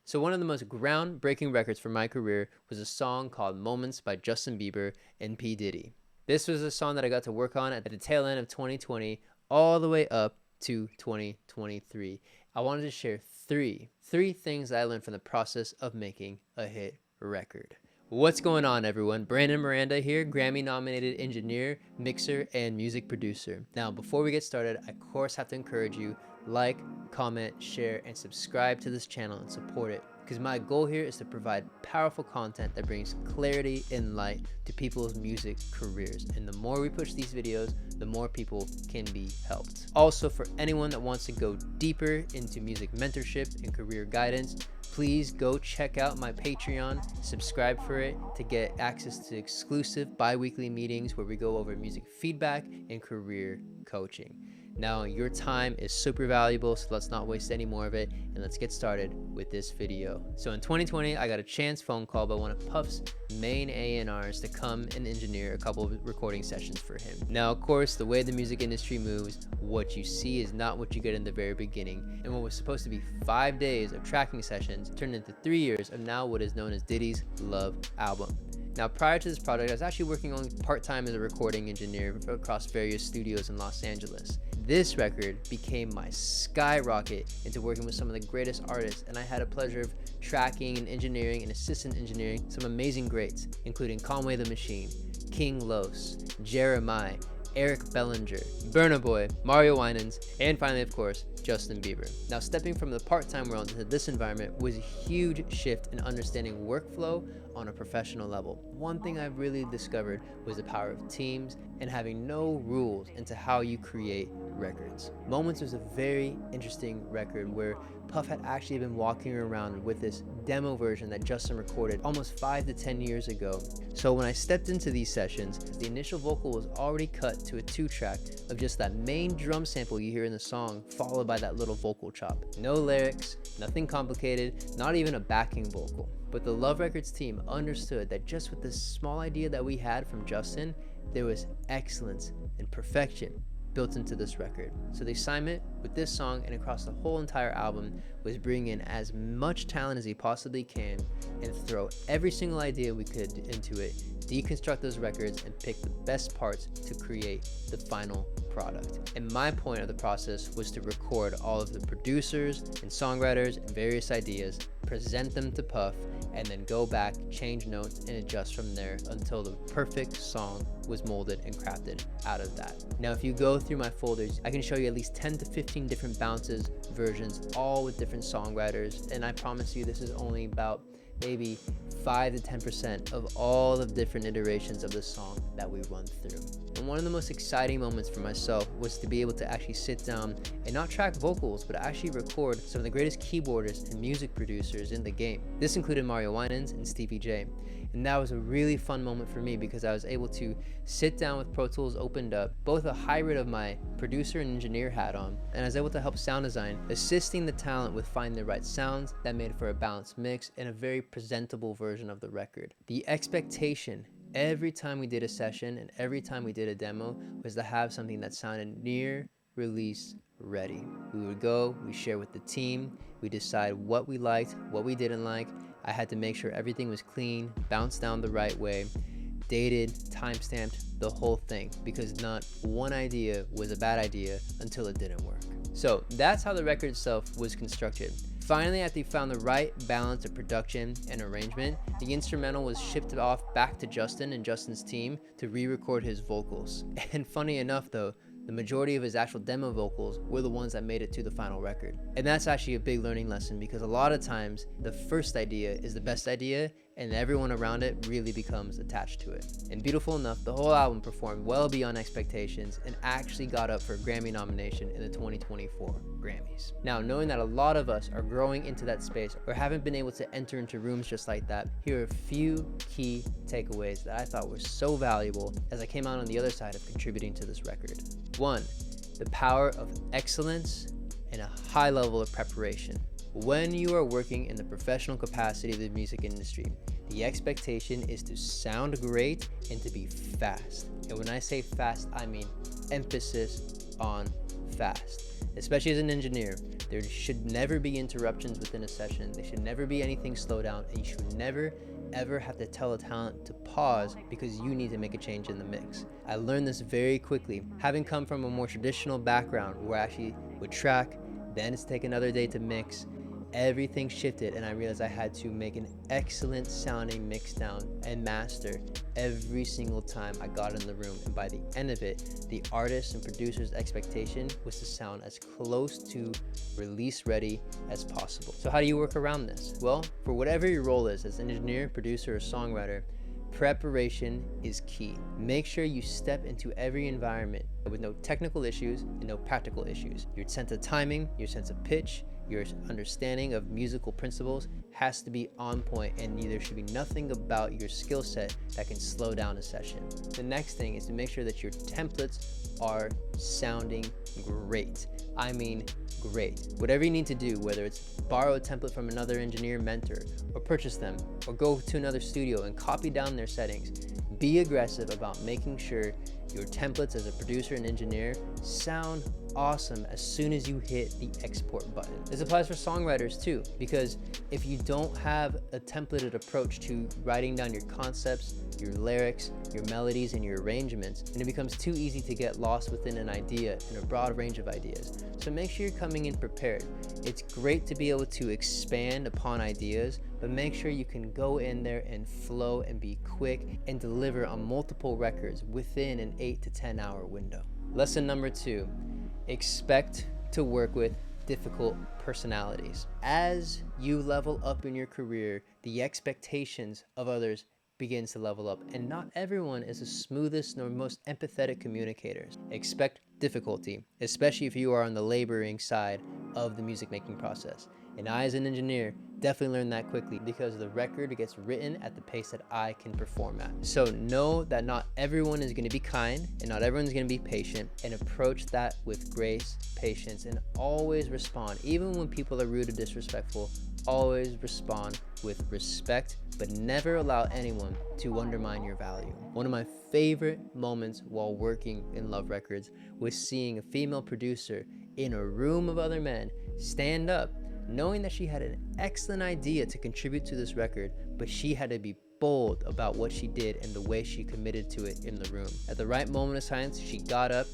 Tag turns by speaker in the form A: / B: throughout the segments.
A: So one of the most groundbreaking records for my career was a song called Moments by Justin Bieber and P. Diddy. This was a song that I got to work on at the tail end of 2020 all the way up to 2023. I wanted to share three things that I learned from the process of making a hit record. What's going on, everyone? Brandon Miranda here, Grammy-nominated engineer, mixer, and music producer. Now, before we get started, I of course have to encourage you, like, comment, share, and subscribe to this channel and support it, because my goal here is to provide powerful content that brings clarity and light to people's music careers. And the more we push these videos, the more people can be helped. Also, for anyone that wants to go deeper into music mentorship and career guidance, please go check out my Patreon, subscribe for it to get access to exclusive bi-weekly meetings where we go over music feedback and career coaching. Now, your time is super valuable, so let's not waste any more of it, and let's get started with this video. So in 2020, I got a chance phone call by one of Puff's main A&Rs to come and engineer a couple of recording sessions for him. Now, of course, the way the music industry moves, what you see is not what you get in the very beginning, and what was supposed to be 5 days of tracking sessions turned into 3 years of now what is known as Diddy's Love album. Now, prior to this project, I was actually working on part-time as a recording engineer across various studios in Los Angeles. This record became my skyrocket into working with some of the greatest artists, and I had a pleasure of tracking and engineering and assistant engineering some amazing greats, including Conway the Machine, King Los, Jeremiah, Eric Bellinger, Burna Boy, Mario Winans, and finally, of course, Justin Bieber. Now, stepping from the part-time world into this environment was a huge shift in understanding workflow on a professional level. One thing I've really discovered was the power of teams and having no rules into how you create records. Moments was a very interesting record where Puff had actually been walking around with this demo version that Justin recorded almost 5 to 10 years ago. So when I stepped into these sessions, the initial vocal was already cut to a 2-track of just that main drum sample you hear in the song, followed by that little vocal chop. No lyrics, nothing complicated, not even a backing vocal. But the Love Records team understood that just with this small idea that we had from Justin, there was excellence and perfection built into this record. So the assignment with this song and across the whole entire album was bring in as much talent as he possibly can and throw every single idea we could into it, deconstruct those records, and pick the best parts to create the final product. And my point of the process was to record all of the producers and songwriters and various ideas, present them to Puff, and then go back, change notes, and adjust from there until the perfect song was molded and crafted out of that. Now, if you go through my folders, I can show you at least 10 to 15 different bounces, versions, all with different songwriters, and I promise you this is only about maybe 5 to 10% of all of different iterations of the song that we run through. And one of the most exciting moments for myself was to be able to actually sit down and not track vocals, but actually record some of the greatest keyboardists and music producers in the game. This included Mario Winans and Stevie J. And that was a really fun moment for me because I was able to sit down with Pro Tools opened up, both a hybrid of my producer and engineer hat on, and I was able to help sound design, assisting the talent with finding the right sounds that made for a balanced mix and a very presentable version of the record. The expectation every time we did a session and every time we did a demo was to have something that sounded near release ready. We would go, we share with the team, we decide what we liked, what we didn't like. I had to make sure everything was clean, bounced down the right way, dated, time-stamped, the whole thing, because not one idea was a bad idea until it didn't work. So that's how the record itself was constructed. Finally, after we found the right balance of production and arrangement, the instrumental was shipped off back to Justin and Justin's team to re-record his vocals. And funny enough though, the majority of his actual demo vocals were the ones that made it to the final record. And that's actually a big learning lesson because a lot of times the first idea is the best idea and everyone around it really becomes attached to it. And beautiful enough, the whole album performed well beyond expectations and actually got up for a Grammy nomination in the 2024 Grammys. Now, knowing that a lot of us are growing into that space or haven't been able to enter into rooms just like that, here are a few key takeaways that I thought were so valuable as I came out on the other side of contributing to this record. 1, the power of excellence and a high level of preparation. When you are working in the professional capacity of the music industry, the expectation is to sound great and to be fast. And when I say fast, I mean emphasis on fast. Especially as an engineer, There should never be interruptions within a session. There should never be anything slow down, and you should never ever have to tell a talent to pause because you need to make a change in the mix. I learned this very quickly, having come from a more traditional background where I actually would track, then it's take another day to mix. Everything shifted, and I realized I had to make an excellent sounding mix down and master every single time I got in the room. And by the end of it, the artist and producer's expectation was to sound as close to release ready as possible. So how do you work around this? Well, for whatever your role is as an engineer, producer, or songwriter, preparation is key. Make sure you step into every environment with no technical issues and no practical issues. Your sense of timing, your sense of pitch, your understanding of musical principles has to be on point, and there should be nothing about your skill set that can slow down a session. The next thing is to make sure that your templates are sounding great. I mean great. Whatever you need to do, whether it's borrow a template from another engineer mentor, or purchase them, or go to another studio and copy down their settings, be aggressive about making sure your templates as a producer and engineer sound awesome as soon as you hit the export button. This applies for songwriters too, because if you don't have a templated approach to writing down your concepts, your lyrics, your melodies, and your arrangements, then it becomes too easy to get lost within an idea and a broad range of ideas. So make sure you're coming in prepared. It's great to be able to expand upon ideas, but make sure you can go in there and flow and be quick and deliver on multiple records within an 8 to 10 hour window. Lesson number 2, expect to work with difficult personalities. As you level up in your career, the expectations of others begins to level up, and not everyone is the smoothest nor most empathetic communicators. Expect difficulty, especially if you are on the laboring side of the music making process. And I, as an engineer, definitely learned that quickly, because the record gets written at the pace that I can perform at. So know that not everyone is going to be kind, and not everyone's going to be patient, and approach that with grace, patience, and always respond. Even when people are rude or disrespectful, always respond with respect, but never allow anyone to undermine your value. One of my favorite moments while working in Love Records was seeing a female producer in a room of other men stand up, knowing that she had an excellent idea to contribute to this record, but she had to be bold about what she did and the way she committed to it in the room. At the right moment of silence, she got up,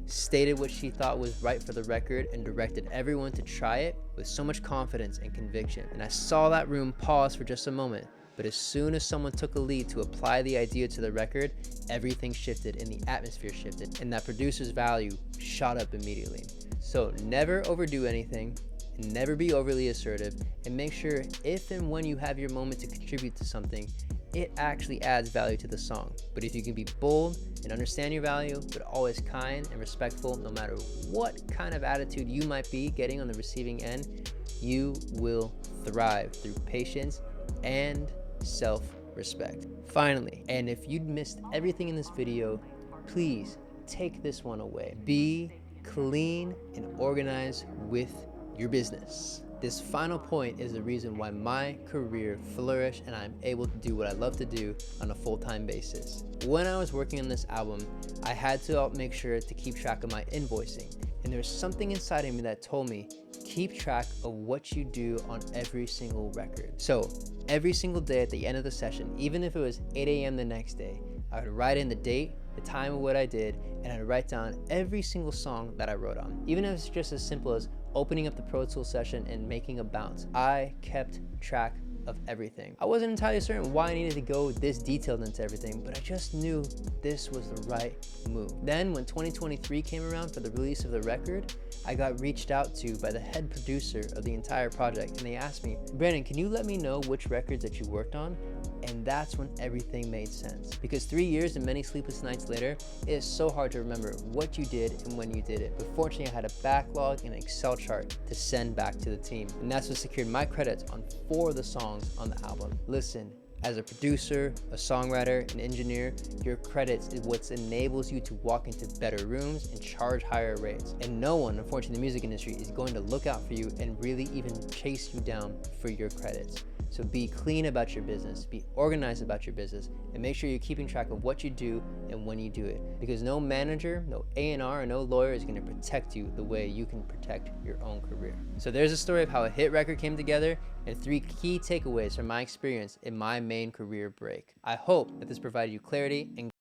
A: stated what she thought was right for the record, and directed everyone to try it with so much confidence and conviction. And I saw that room pause for just a moment, but as soon as someone took a lead to apply the idea to the record, everything shifted and the atmosphere shifted, and that producer's value shot up immediately. So never overdo anything, never be overly assertive, and make sure if and when you have your moment to contribute to something, it actually adds value to the song. But if you can be bold and understand your value, but always kind and respectful, no matter what kind of attitude you might be getting on the receiving end, you will thrive through patience and self-respect. Finally, and if you'd missed everything in this video, please take this one away. Be clean and organized with your business. This final point is the reason why my career flourished and I'm able to do what I love to do on a full-time basis. When I was working on this album, I had to make sure to keep track of my invoicing. And there's something inside of me that told me, keep track of what you do on every single record. So every single day at the end of the session, even if it was 8 a.m. the next day, I would write in the date, the time of what I did, and I'd write down every single song that I wrote on. Even if it's just as simple as opening up the Pro Tools session and making a bounce, I kept track of everything. I wasn't entirely certain why I needed to go this detailed into everything, but I just knew this was the right move. Then when 2023 came around for the release of the record, I got reached out to by the head producer of the entire project, and they asked me, Brandon, can you let me know which records that you worked on? And that's when everything made sense. Because 3 years and many sleepless nights later, it is so hard to remember what you did and when you did it. But fortunately, I had a backlog and an Excel chart to send back to the team. And that's what secured my credits on 4 of the songs on the album. Listen, as a producer, a songwriter, an engineer, your credits is what enables you to walk into better rooms and charge higher rates. And no one, unfortunately, in the music industry is going to look out for you and really even chase you down for your credits. So be clean about your business, be organized about your business, and make sure you're keeping track of what you do and when you do it. Because no manager, no A&R, or no lawyer is going to protect you the way you can protect your own career. So there's a story of how a hit record came together and 3 key takeaways from my experience in my main career break. I hope that this provided you clarity and